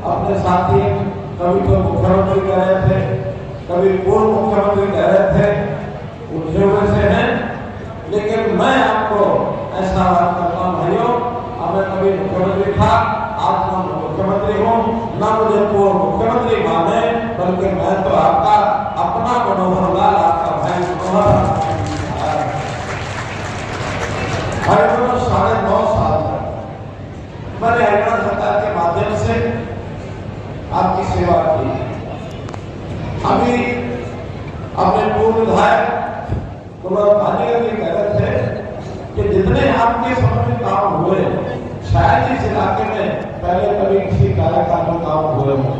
अपने साथी कभी तो मुख्यमंत्री कह रहे थे, कभी पूर्व मुख्यमंत्री कह रहे थे, उठे हुए से हैं। लेकिन मैं आपको ऐसा बात करता हूं भाइयों, अब मैं कभी मुख्यमंत्री था, आज मैं मुख्यमंत्री हूँ, ना मुझे पूर्व मुख्यमंत्री माने, बल्कि मैं तो आपका अपना मनोहर लाल, आपका भाई मनोहर। 9.5 साल तक मैंने हरियाणा सरकार के माध्यम से आपकी सेवा की। अभी अपने पूर्व विधायक भाजीगर जी कह रहे थे कि जितने आपके समय में काम हुए, शायद इस इलाके में पहले कभी किसी कार्यकाल में काम हुए हों।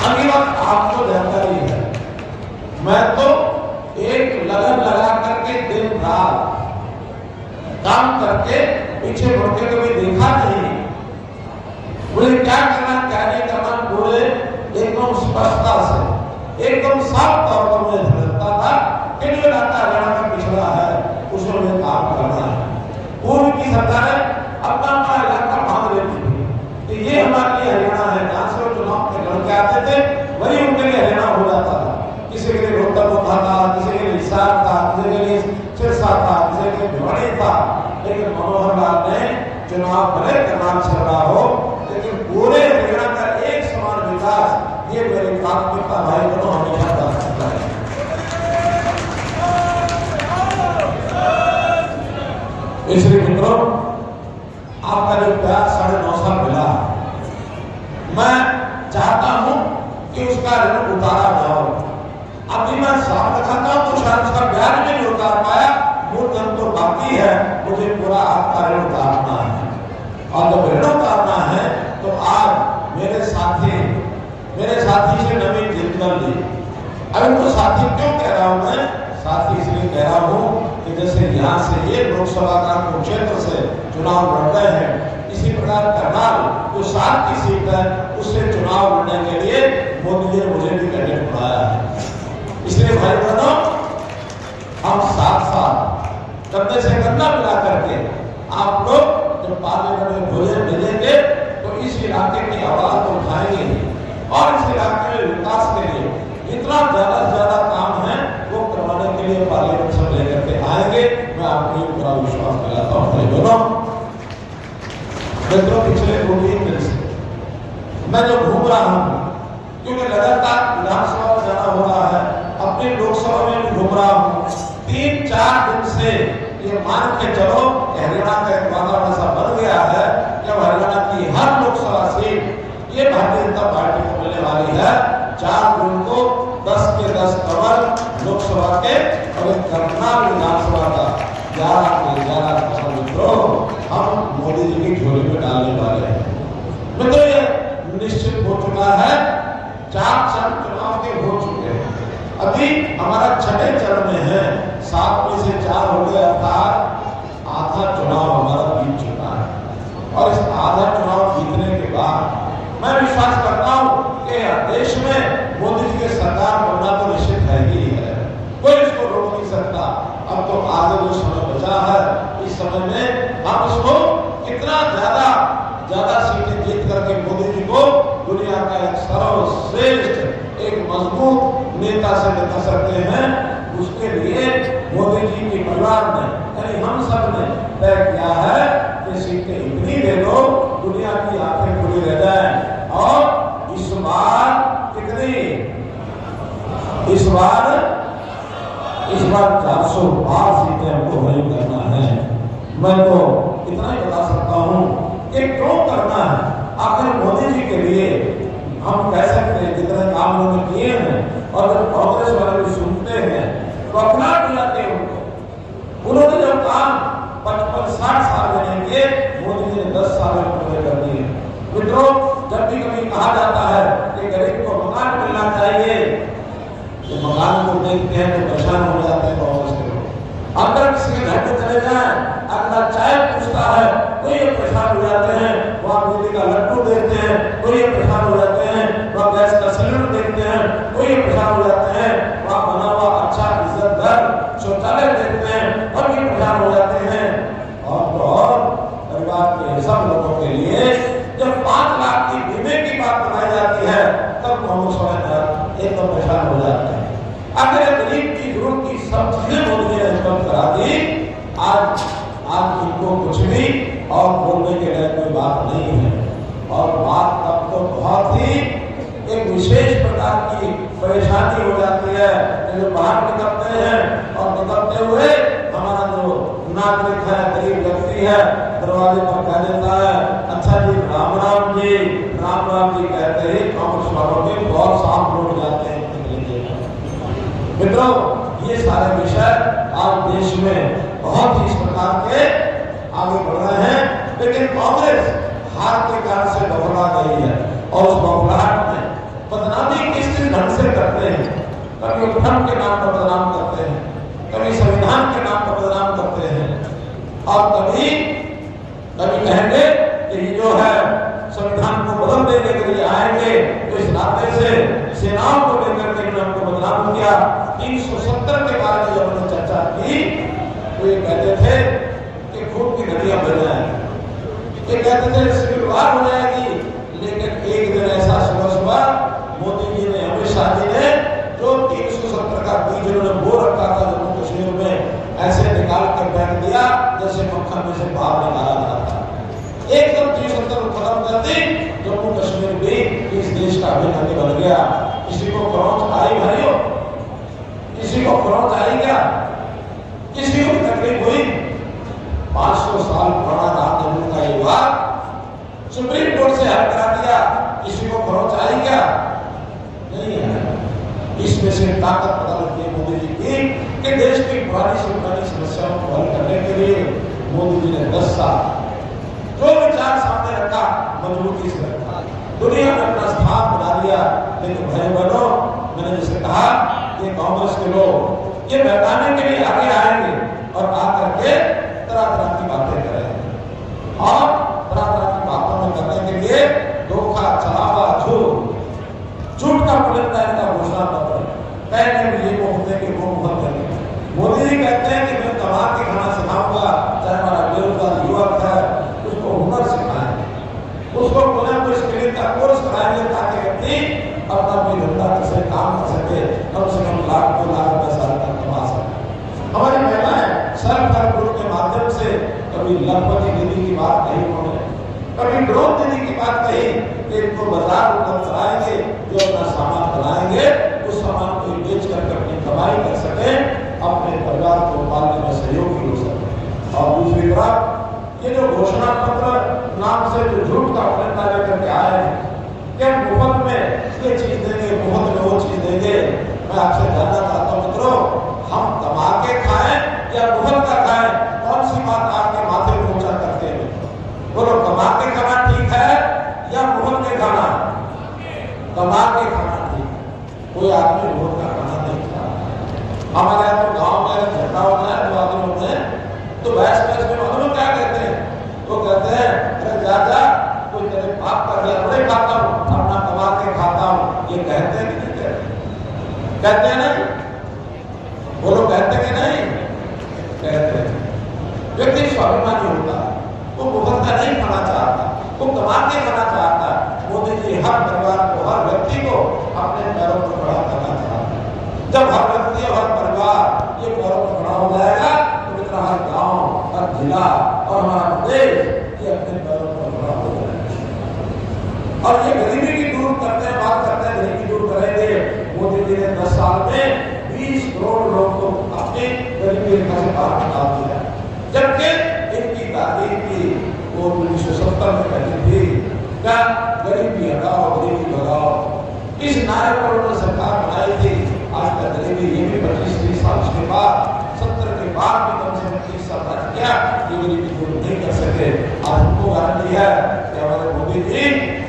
अगली बात आपको जानकारी है, मैं तो एक लगन लगा करके दिन रात काम करके पीछे मुड़ के कभी देखा नहीं। मुझे क्या करना क्या नहीं करना पूरे एकदम स्पष्टता से, एकदम साफ तौर पर मुझे समझता था कि जो इलाका हरियाणा का पिछड़ा है उसमें मुझे काम करना है। पूर्व की सरकारें अपना अपना इलाका मांग लेती थी कि ये हमारे लिए हरियाणा है, जहां से वो चुनाव के लड़के आते थे वही उनके लिए हरियाणा हो जाता था। किसी के लिए रोहतक होता था, किसी के लिए हिसार था, किसी के लिए सिरसा था, किसी के लिए भिवाड़ी था। लेकिन मनोहर लाल ने चुनाव भले करनाल चल रहा हो, लेकिन पूरे हरियाणा का एक समान विकास ये मेरी प्राथमिकता भाई बनो हमेशा कर सकता है। इसलिए मित्रों, आपका जो प्यार 9.5 साल मिला, मैं चाहता हूं कि उसका ऋण उतारा जाओ। अभी मैं साफ दिखाता हूं तो शायद उसका ब्याज भी नहीं उतार पाया, मूलधन तो बाकी है, मुझे पूरा आपका ऋण उतारना है। और जब ऋण उतारना है तो आज मेरे साथी से नवीन जिंदल जी, अब उनको साथी क्यों कह रहा हूं मैं? साथी इसलिए कह रहा हूं कि जैसे यहाँ से ये लोकसभा का कुरुक्षेत्र से चुनाव लड़ रहे हैं, इसी प्रकार करनाल जो 7 की सीट है उससे चुनाव लड़ने के लिए मोदी जी ने मुझे भी कैंडिडेट बनाया है। इसलिए भाई बहनों, हम साथ कंधे से कंधा मिला करके आप लोग जब पार्लियामेंट में भोजन मिलेंगे तो इस इलाके की आवाज तो उठाएंगे और इस इलाके में विकास के लिए इतना ज्यादा से ज्यादा काम है वो करवाने के लिए पार्लियामेंट सब लेकर के आएंगे। मैं आपको पूरा विश्वास दिलाता हूँ भाई बहनों। मित्रों, पिछले 2-3 दिन से मैं जो घूम रहा हूँ, क्योंकि लगातार विधानसभा में जाना हो रहा है, अपनी लोकसभा में भी घूम रहा हूँ, 3-4 दिन से ये मान के चलो हरियाणा का एक वातावरण ऐसा बन गया है कि हरियाणा की हर लोकसभा सीट ये भारतीय जनता पार्टी को मिलने वाली है। 4 जून को 10 के 10 कमल लोकसभा के और करनाल विधानसभा का 11 के 11 कमल मित्रों हम मोदी जी की झोली में डालने वाले हैं। मित्रों, ये निश्चित हो चुका है, 4 चरण चुनाव के हो चुके हैं, अभी हमारा 6ठे चरण में है, 7 में से 4 हो गए, अर्थात आधा चुनाव हमारा बीत चुका है। और इस आधा चुनाव जीतने के बाद मैं विश्वास करता हूं कि देश में मोदी जी की सरकार बनना तो निश्चित है ही है, कोई इसको रोक नहीं सकता। अब तो आगे जो समय बचा है, इस समय में हम इसको कितना ज्यादा सीटें जीत करके मोदी जी को दुनिया का एक सर्वश्रेष्ठ एक मजबूत नेता से बता सकते हैं, उसके लिए मोदी जी के परिवार ने यानी हम सब ने तय किया है कि सीटें इतनी दे दो दुनिया की आंखें खुली रह जाए। और इस बार कितनी? इस बार 412 सीटें हमको वही करना है। मैं तो इतना ही बता सकता हूं कि क्यों करना है। आखिर मोदी जी के लिए हम कह सकते हैं जितने काम उन्होंने किए हैं, और जब कांग्रेस वाले भी सुनते हैं तो अपना दिलाते हैं उनको। उन्होंने जो काम 55-60 साल में नहीं किए, मोदी जी ने 10 साल में पूरे कर दिए। मित्रों, जब भी कभी कहा जाता है कि गरीब को मकान मिलना चाहिए, तो मकान को देखते हैं तो परेशान हो जाते हैं कांग्रेस के लोग। अगर किसी के घर में चले जाए, अगर चाय पूछता है तो ये परेशान हो जाते हैं, वहां मोदी का लड्डू देखते हैं तो ये परेशान हो जाते हैं, वहां गैस का सिलेंडर देखते हैं तो ये परेशान हो जाते हैं, वहां बना हुआ अच्छा इज्जतदार शौचालय देखते हैं और ये परेशान हो जाते हैं। और परिवार के सब लोगों के लिए जब 5 लाख कोई बात नहीं है। और बात तब तो बहुत ही एक विशेष प्रकार की परेशानी हो जाती है कि जो बाहर निकलते हैं और निकलते हुए हमारा जो नागरिक है, गरीब व्यक्ति है, दरवाजे पर कह देता है, अच्छा जी राम राम जी, राम राम जी कहते ही कांग्रेस वालों के बहुत सांप लौट जाते हैं। मित्रों, ये सारे विषय आज देश में बहुत ही इस प्रकार के आगे बढ़ रहे हैं, लेकिन कांग्रेस हार के कारण से बौखला गई है और उस बौखलाहट में बदनामी किस ढंग से करते हैं। कभी धर्म के नाम पर बदनाम करते हैं, कभी संविधान के नाम पर बदनाम करते हैं, और कभी कहेंगे कि जो है संविधान को बदल देने के लिए आएंगे, तो इस नाते से सेनाओं को लेकर के हमको बदनाम किया। 370 के बारे में जब हमने चर्चा की तो ये कहते थे कि खून की नदियां बह जाएंगी, ये कहते थे सिविल वार हो जाएगी। लेकिन एक दिन ऐसा सुबह मोदी जी ने, अमित शाह जी ने जो 370 का बीज उन्होंने बो रखा था जम्मू कश्मीर में, ऐसे निकाल कर फेंक दिया जैसे मक्खन में से बाहर निकाला जाता है। एकदम 370 खत्म कर दी, जम्मू कश्मीर भी इस देश का अभिन्न अंग बन गया। किसी को खरोंच आई भाइयों? किसी को खरोंच आई क्या? किसी को तकलीफ हुई? 500 साल पुराना राम जन्म का ये विवाद सुप्रीम कोर्ट से हल करा दिया, किसी को खरोंच आई क्या? नहीं है। इसमें से ताकत पता लगती है मोदी जी की कि देश की पुरानी से पुरानी समस्याओं को हल करने के लिए मोदी जी ने 10 साल जो विचार सामने रखा मजबूती से रखा, दुनिया में अपना स्थान बना लिया। लेकिन भाई बहनों, मैंने जैसे कहा ये कांग्रेस के लोग ये बैठाने के लिए आगे आएंगे और आकर के तरह तरह की बातें करेंगे और तरह तरह की बातों में करने के लिए धोखा, छलावा, झूठ का पुलिंदा इनका घोषणा पत्र कहने में ये मुफ्त के वो मुहर देंगे। मोदी जी कहते हैं कि मैं कमा के खाना सिखाऊंगा, चाहे हमारा बेरोजगार युवक है उसको हुनर सिखाएंगे, उसको पुनः कोई स्किल का कोर्स कराएंगे ताकि व्यक्ति अपना कोई धंधा कैसे काम कर सके, कम से कम लाख 2 लाख रुपए साल तक कमा सके। हमारी महिलाएं सेल्फ हेल्प ग्रुप के माध्यम से कभी लखपति दीदी की बात कही उन्होंने, कभी ड्रोन दीदी की बात कही कि इनको बाजार उपलब्ध कराएंगे, जो अपना सामान बनाएंगे उस सामान को बेच करके अपनी कमाई कर सके, अपने परिवार को पालने में सहयोगी हो सके। और दूसरी तरफ ये जो घोषणा पत्र नाम से जो झूठ का पुलिंदा लेकर के आए हैं कि हम मुफ्त में ये चीज देंगे, मुफ्त में वो चीज देंगे, मैं आपसे जानना चाहता हूँ मित्रों, हम कमा के खाएं या मुफ्त का खाएं, कौन सी बात आपके माथे में ऊंचा करते हैं? बोलो, कमा के खाना ठीक है या मुफ्त के खाना? कमा के खाना ठीक है। कोई आदमी मुफ्त का खाना नहीं खाता। हमारे यहाँ तो गाँव में झगड़ा होता है, 2 आदमी होते हैं तो बहस में मालूम क्या कहते हैं? वो कहते हैं अरे जा कोई तेरे पाप कर दिया, बड़े खाता हूँ, अपना कमा के खाता हूँ। ये कहते हैं कि नहीं कहते? कहते हैं नहीं? बोलो, कहते कि नहीं? कहते हैं। व्यक्ति स्वाभिमानी होता है, वो मुफ्त का नहीं खाना चाहता, वो कमा के खाना चाहता है। मोदी जी हर परिवार को, हर व्यक्ति को अपने पैरों पर खड़ा करना चाहता है। जब हर व्यक्ति और हर परिवार ये पैरों पर खड़ा हो जाएगा तो मित्र हर गांव, हर जिला और हमारा प्रदेश ये अपने पैरों पर खड़ा हो जाएगा। और ये गरीबी की दूर करते हैं, बात करते हैं गरीबी दूर करेंगे। मोदी जी ने 10 साल में 20 करोड़ लोगों को अपनी गरीबी रेखा से बाहर निकाल दिया, जबकि इनकी तारीफ की वो 1970 में कहती थी क्या गरीबी हटाओ, गरीबी भगाओ। इस नारे पर उन्होंने सरकार बनाई थी। आज तक गरीबी ये भी 25-30 साल के बाद, 70 के बाद भी कम से कम 30 साल तक किया, ये गरीबी दूर नहीं कर सके। आज हमको गारंटी है कि हमारे मोदी जी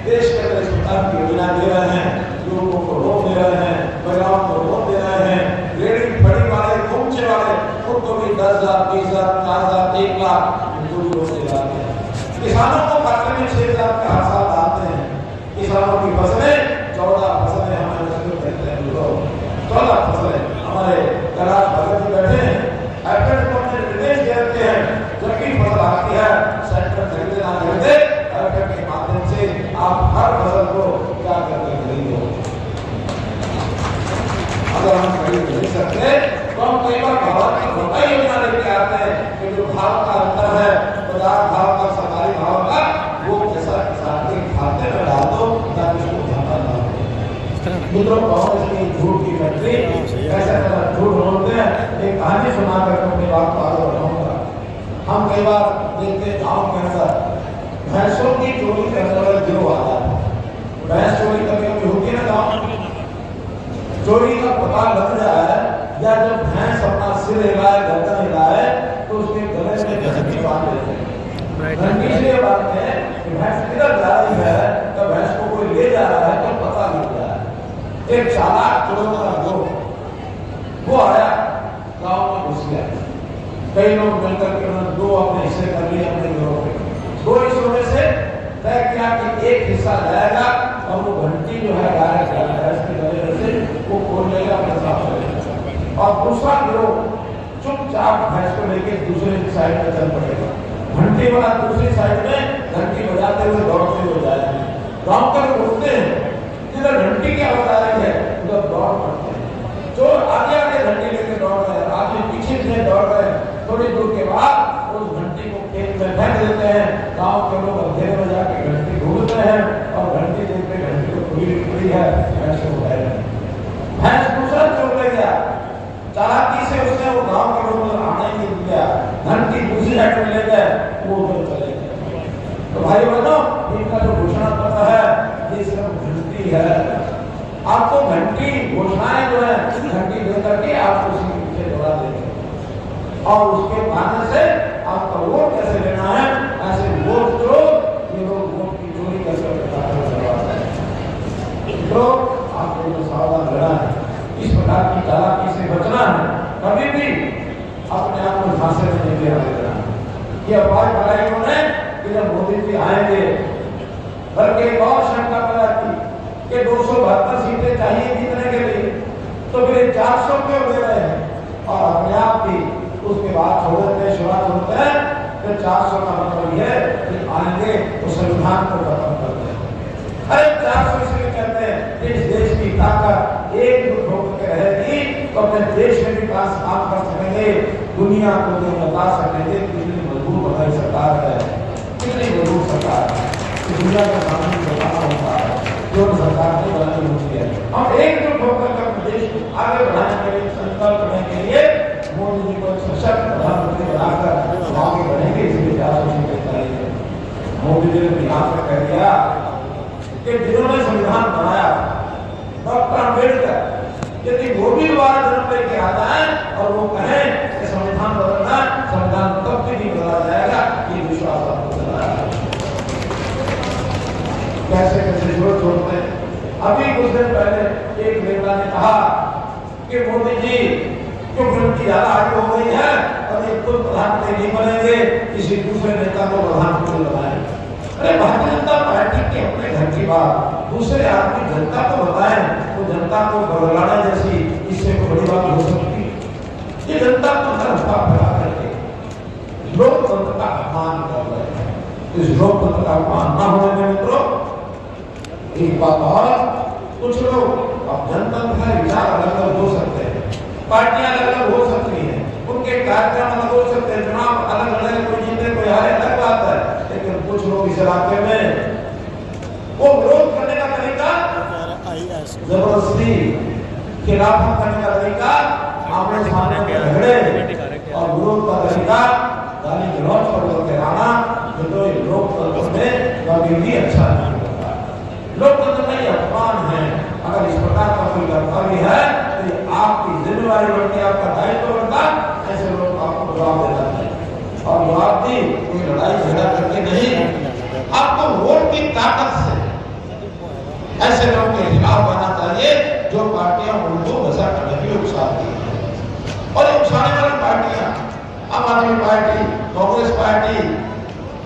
देश के अंदर अस्पताल की योजना दे रहे हैं, लोगों को लोन दे रहे हैं, महिलाओं को लोन दे रहे हैं, रेडी फड़ी वाले, खोमचे वाले उनको भी 10,000, 20,000, 50,000, 1 लाख उनको भी लोन दे रहे हैं। किसानों को खाते में 6,000 का हर साल डालते हैं। किसानों की फसलें 14 फसलें हमारे देश में करते हैं लोग, 14 फसलें हमारे कैलाश भगत जी बैठे हैं, एफएड को अपने निर्देश दे रखे हैं, जब भी फसल आती है सेंटर खरीदे ना खरीदे, एफएड के माध्यम से आप हर फसल को क्या करके खरीदो। अगर हम खरीद नहीं सकते तो हम कई बार भारत की घोटाई योजना लेके आते हैं कि जो भाव का अंतर है, बाजार भाव का, सरकारी भाव का मित्रों कांग्रेस की झूठ की फैक्ट्री कैसे झूठ बोलते हैं। एक कहानी सुना कर अपनी बात को आगे बढ़ाऊंगा। हम कई बार देखते हैं गाँव के अंदर भैंसों की चोरी करने वाला गिरोह आता है। भैंस चोरी करने की होती है ना गाँव, चोरी का पता लग जाए या जब भैंस अपना सिर हिलाए गर्दन हिलाए तो उसके गले में घंटी बांध देते हैं। घंटी से ये बात है कि भैंस किधर जा रही है, तो भैंस को कोई ले जा रहा है तो पता लग जाए। एक चालाक चोरों का ग्रोह वो आया, गांव में घुस गया। कई लोग मिलकर के उन्होंने दो अपने हिस्से कर लिए अपने गिरोह के। दो हिस्सों में से तय किया कि एक हिस्सा जाएगा और वो घंटी जो है भैंस के गले से वो खोल लेगा, अपने साथ लेगा, और दूसरा गिरोह चुपचाप भैंस को लेके दूसरे साइड में चल पड़ेगा। घंटी वाला दूसरी साइड में घंटी बजाते हुए दौड़ते हुए जाएंगे। गांव के लोग उठते हैं, जिधर घंटी की आवाज आ रही है उधर दौड़ पड़ते हैं। चोर आगे आगे घंटी लेके दौड़ रहे हैं, आदमी पीछे से दौड़ रहे हैं। थोड़ी दूर के बाद उस घंटी को खेत में फेंक देते हैं। गांव के लोग अंधेरे में जाके घंटी ढूंढते हैं और घंटी देखते घंटी तो खुली है, भैंस को है नहीं। भैंस दूसरा चोर ले गया, चालाकी से उसने वो गांव के लोग आने नहीं दिया, घंटी दूसरी साइड में ले गए, वो उधर चले गए। तो भाई बहनों, इनका जो घोषणा पत्र है ये सिर्फ घंटी है। आपको घंटी घोषणाएं जो है घंटी देकर के आप उसी के पीछे दौड़ा देंगे और उसके माध्यम से आपका वोट कैसे लेना है, ऐसे वोट जो ये लोग वोट की चोरी कैसे करवाते हैं। तो आपको जो सावधान रहना है, इस प्रकार की चालाकी से बचना है, कभी भी अपने आप को झांसे में नहीं गिरा देना। ये अफवाह फैलाई उन्होंने कि जब मोदी जी आएंगे, बल्कि एक और शंका पैदा की कि 272 सीटें चाहिए जीतने के लिए, तो फिर 400 क्यों दे रहे हैं, और अपने आप भी उसके बाद छोड़ देते हैं, शुरुआत होते हैं, फिर 400 का मतलब ये कि आएंगे तो संविधान को खत्म कर देंगे। अरे 400 इसलिए कहते हैं कि इस देश की ताकत एकजुट होकर के रहेगी तो अपने देश में भी काम कर सकेंगे, दुनिया को जो बता सकेंगे कितनी मजबूत हमारी सरकार है, कितनी मजबूत सरकार है, दुनिया का सामने बताना होता है जो सरकार ने बनानी होती है। हम एकजुट होकर अपने देश को आगे बढ़ाने के लिए, संकल्प करने के लिए मोदी जी को सशक्त प्रधानमंत्री बनाकर आगे बढ़ेंगे। इसलिए 400 सीटें चाहिए। मोदी जी ने बिहार में कह दिया कि जिन्होंने संविधान बनाया डॉक्टर अम्बेडकर, यदि वो भी दोबारा जन्म लेके आ जाए और वो कहें कि संविधान बदलना, संविधान तब भी नहीं बदला जाएगा, ये विश्वास आपको दिलाया। कैसे कैसे जोड़ छोड़ते हैं। अभी कुछ दिन पहले एक नेता ने कहा कि मोदी जी क्योंकि उनकी ज्यादा आयु हो गई है और ये खुद प्रधानमंत्री नहीं बनेंगे, किसी दूसरे नेता को प्रधानमंत्री बनाएंगे। अरे भारतीय जनता पार्टी के अपने घर की बात दूसरे आदमी जनता को बताएं तो जनता को बदलाने जैसी इससे कोई बड़ी बात हो सकती है। ये जनता को तरफा फैला करके लोकतंत्र का अपमान कर रहे हैं। इस लोकतंत्र का अपमान न होने में मित्रों, एक बात और, कुछ लोग अब जनतंत्र का विचार अलग अलग हो सकते हैं, पार्टियां अलग अलग हो सकती हैं, उनके कार्यक्रम अलग हो सकते हैं, चुनाव अलग अलग, कोई जीते कोई हारे, अलग बात है। लेकिन कुछ लोग इस इलाके में वो विरोध करने का तरीका जबरदस्ती, खिलाफत करने का तरीका आमने सामने झगड़े और विरोध का तरीका गाली गलौज पर कराना, जो तो लोकतंत्र में कभी भी अच्छा नहीं होता। लोकतंत्र में अपमान है। अगर इस प्रकार का कोई कर्तव्य है तो ये आपकी जिम्मेवारी बनती है, आपका दायित्व बनता है। ऐसे लोग आपको जवाब देना चाहिए और जवाब दी कोई लड़ाई झगड़ा करके नहीं, आपको वोट की ताकत से ऐसे लोगों के खिलाफ आना चाहिए जो पार्टियां उनको वैसा करने के लिए उकसाती हैं। और ये उकसाने वाली पार्टियां आम आदमी पार्टी, कांग्रेस पार्टी,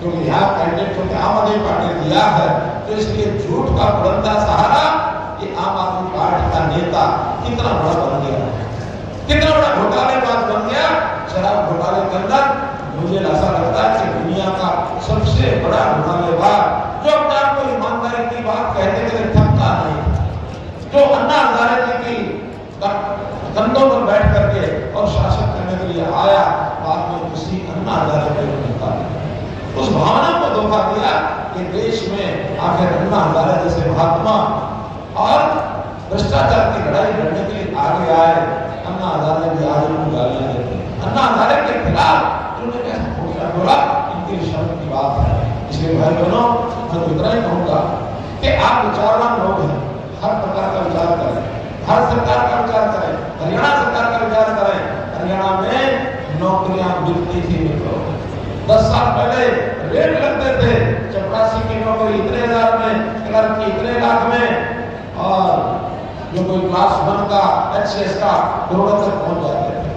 जो यहाँ कैंडिडेट को आम आदमी पार्टी दिया है, तो इसलिए झूठ का बुलंदा सहारा कि आम आदमी पार्टी का नेता कितना बड़ा बन गया, कितना बड़ा घोटालेबाज बन गया। शराब घोटाले के अंदर मुझे ऐसा लगता है कि दुनिया का सबसे बड़ा घोटालेबाज, जो अपने आप को ईमानदारी की बात कहते हुए थकता नहीं, जो अन्ना हजारे जी की कंधों पर बैठ करके और शासन करने के लिए आया, बाद में किसी अन्ना हजारे को मिलता है। उस भावना को धोखा दिया कि देश में आखिर अन्ना हजारे जैसे महात्मा और भ्रष्टाचार की लड़ाई लड़ने के लिए आगे आए। अन्ना हजारे भी आज उनको गालियां देते हैं। अन्ना हजारे के खिलाफ उन्होंने कैसे घोषणा बोला, इनकी शर्म की बात है। इसलिए भाई बहनों, मैं तो इतना ही कहूंगा कि आप विचारवान लोग हैं, हर प्रकार का विचार करें, हर सरकार का विचार करें, हरियाणा सरकार का विचार करें। हरियाणा में नौकरियां मिलती थी मित्रों। 10 साल पहले रेट लगते थे, चपरासी की नौकरी इतने हजार में, क्लर्क की इतने लाख में, और जो कोई क्लास 1 का HCS का करोड़ों तक पहुंच जाते थे।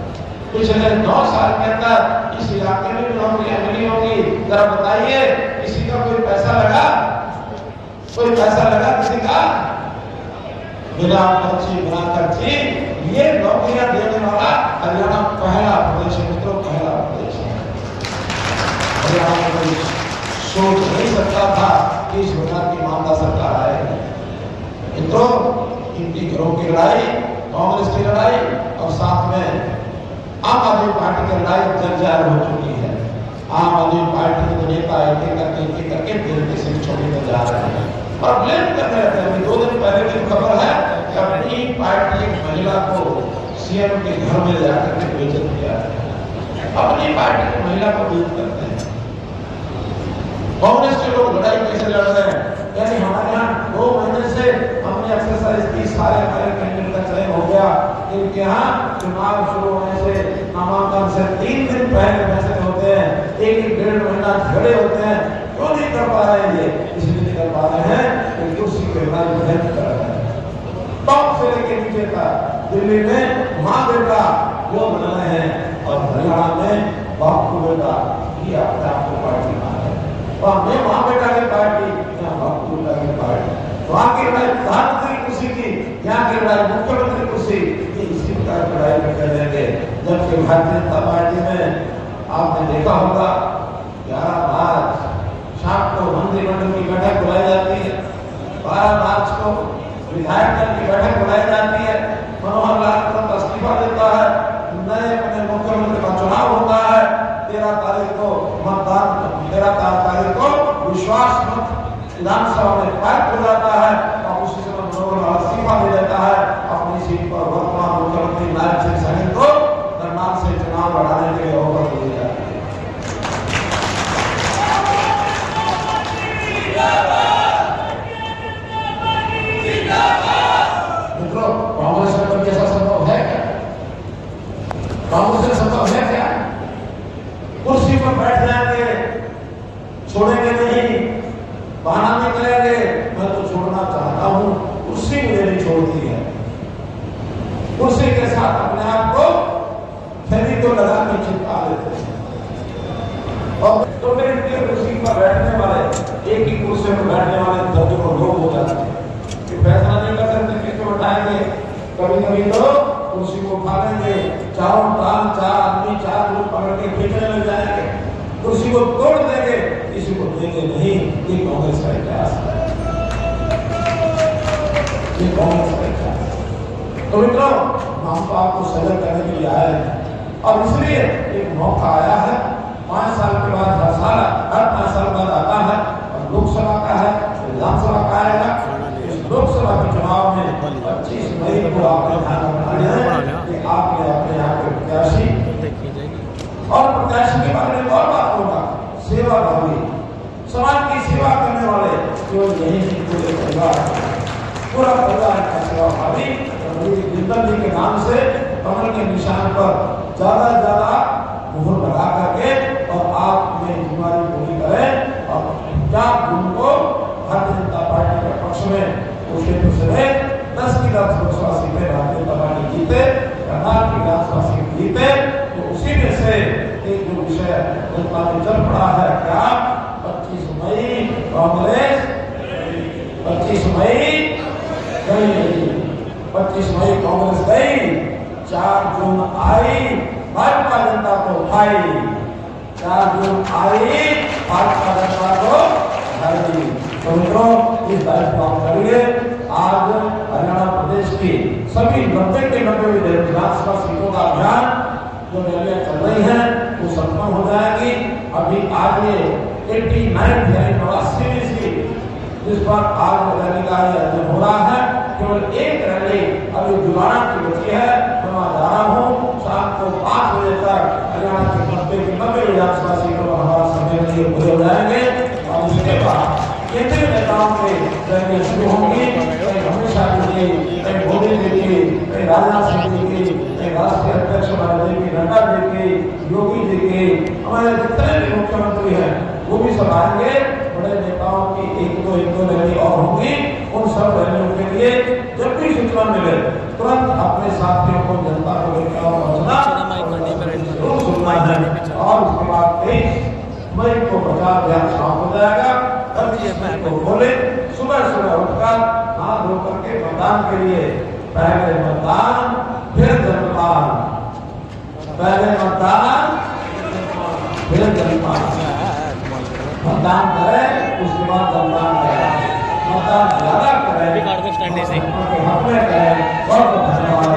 पिछले 9 साल के अंदर इस इलाके में नौकरियां मिली होगी, जरा बताइए, किसी का कोई पैसा लगा? कोई पैसा लगा किसी का? बिना पर्ची, बिना खर्ची ये नौकरियां देने वाला हरियाणा पहला प्रदेश है मित्रों, पहला प्रदेश है। हरियाणा में कोई सोच नहीं सकता था कि इस प्रकार की मामला सरकार आएगी। मित्रों, इनकी घरों की लड़ाई, कांग्रेस की लड़ाई और साथ में आम आदमी पार्टी की लड़ाई जर्जर हो चुकी है। आम आदमी पार्टी के नेता एक करके दिल के सिर छोड़ने जा रहे हैं और ब्लेम करने रहते हैं। 2 दिन पहले की खबर है कि अपनी पार्टी एक महिला को सीएम के घर में जाकर के बेइज्जत किया है। अपनी पार्टी की महिला को बेइज्जत करते हैं। कांग्रेस के लोग लड़ाई कैसे लड़ रहे हैं? यानी हमारे यहाँ 2 महीने से हमने एक्सरसाइज की, सारे हमारे कैंडिडेट का चयन हो गया। इनके यहाँ चुनाव शुरू होने से नामांकन से 3 दिन पहले फैसले होते हैं, 1-1.5 महीना झगड़े होते हैं। क्यों नहीं कर पा रहे हैं? ये इसलिए नहीं कर पा रहे हैं कि कुर्सी के लड़ाई मेहनत कर रहे हैं। टॉप से लेके नीचे तक दिल्ली में माँ बेटा वो बन रहे हैं और हरियाणा में बाप को बेटा, ये अपने आप को पार्टी मान है। वहां में माँ बेटा की पार्टी, यहाँ बाप को बेटा की पार्टी। वहां की लड़ाई प्रधानमंत्री कुर्सी की, यहाँ की लड़ाई मुख्यमंत्री कुर्सी, ये इसी प्रकार की लड़ाई में कर लेंगे। जबकि भारतीय जनता पार्टी में आपने देखा होगा 11 मार्च शाम को मंत्रिमंडल की बैठक बुलाई जाती है, 12 मार्च को विधायक दल की बैठक बुलाई जाती है, मनोहर लाल तुरंत इस्तीफा देता है, नए अपने मुख्यमंत्री का चुनाव होता है, 13 तारीख को मतदान, 13 तारीख को विश्वास मत विधानसभा में पारित हो जाता है और उसी समय मनोहर लाल इस्तीफा दे देता है। अपनी सीट पर वर्तमान मुख्यमंत्री नायब सिंह सैनी को करनाल से चुनाव लड़ाने के लिए ऑफर दिया जाता है। मित्रों, कांग्रेस में कोई ऐसा संभव है क्या? कांग्रेस में संभव है क्या? कुर्सी पर बैठ जाएंगे, छोड़ेंगे नहीं, बहाना नहीं करेंगे, मैं तो छोड़ना चाहता हूं, कुर्सी मुझे नहीं छोड़ती है। कुर्सी के साथ अपने आप को फेरी को लगा के चिपका देते हैं। और तो मेरे कुर्सी पर बैठने वाले, एक ही कुर्सी पर बैठने वाले दर्जनों लोग हो जाते हैं कि फैसला नहीं कर सकते किसको उठाएंगे। कभी-कभी तो कुर्सी को उठा लेंगे, चारों टांग, 4 आदमी 4 लोग पकड़ के खींचने लग जाएंगे, कुर्सी को तोड़ देंगे, किसी को देंगे नहीं। ये कांग्रेस का इतिहास है, ये कांग्रेस का इतिहास है। तो मित्रों, हम तो आपको सजग करने के लिए आए हैं और इसलिए एक मौका आया है। 5 साल के बाद हर 5 साल बाद आता है और लोकसभा का है, विधानसभा का आएगा। इस लोकसभा के चुनाव में 25 मई को आपने ध्यान रखना है कि आपने अपने यहाँ के प्रत्याशी और प्रत्याशी के बारे में और बात होगा, सेवा भावी, समाज की सेवा करने वाले केवल यही नहीं, पूरे परिवार, पूरा परिवार का सेवा भावी जिंदल जी के नाम से कमल के निशान पर ज्यादा मुहर लगा करके और आप में जिम्मेदारी पूरी करें और क्या उनको भारतीय जनता पार्टी के पक्ष में उस क्षेत्र से 10 की लोकसभा सीटें भारतीय जनता पार्टी जीते, करनाल की विधानसभा सीट जीते। तो उसी में से एक जो विषय जनता में चल पड़ा है, क्या 25 मई कांग्रेस, 25 मई गई, 25 मई कांग्रेस गई, 4 जून आई, भाजपा जनता को उठाई, 4 जून आई, भाजपा जनता को उठाई। तो मित्रों, इस दायित्व को हम करेंगे। आज हरियाणा प्रदेश की सभी 90 के 90 विधानसभा सीटों का अभियान जो रैलियां चल रही हैं वो संपन्न हो जाएगी। अभी आज ये 89 यानी 89वीं सीट जिस पर आज रैली का आयोजन हो रहा है, केवल एक रैली अभी जुलाना की बची है, मैं वहाँ जा रहा हूँ। शाम को 5 बजे तक हरियाणा के 90 विधानसभा सीटों पर हमारा समय के लिए पूरे हो जाएंगे और उसके बाद केंद्रीय नेताओं के रैलियां शुरू होंगी। कहीं अमित शाह जी की, कहीं मोदी जी की, कहीं राजनाथ सिंह जी की, कहीं राष्ट्रीय अध्यक्ष हमारे जी की, नड्डा जी की, योगी जी की, हमारे जितने भी मुख्यमंत्री हैं वो भी सब आएंगे। बड़े नेताओं की एक दो रैली और होंगी। उन सब रैलियों के लिए जब भी सूचना मिले तुरंत अपने साथियों को, जनता को लेकर पहुंचना जरूर सुनना है। और उसके बाद 23 मई को प्रचार अभियान समाप्त हो जाएगा। को बोले सुबह सुबह उठकर हाथ धो करके मतदान के लिए, पहले मतदान फिर जनपान, पहले मतदान फिर जनपान, मतदान करें उसके बाद जनपान करें, मतदान ज्यादा करें, हक में करें। बहुत धन्यवाद।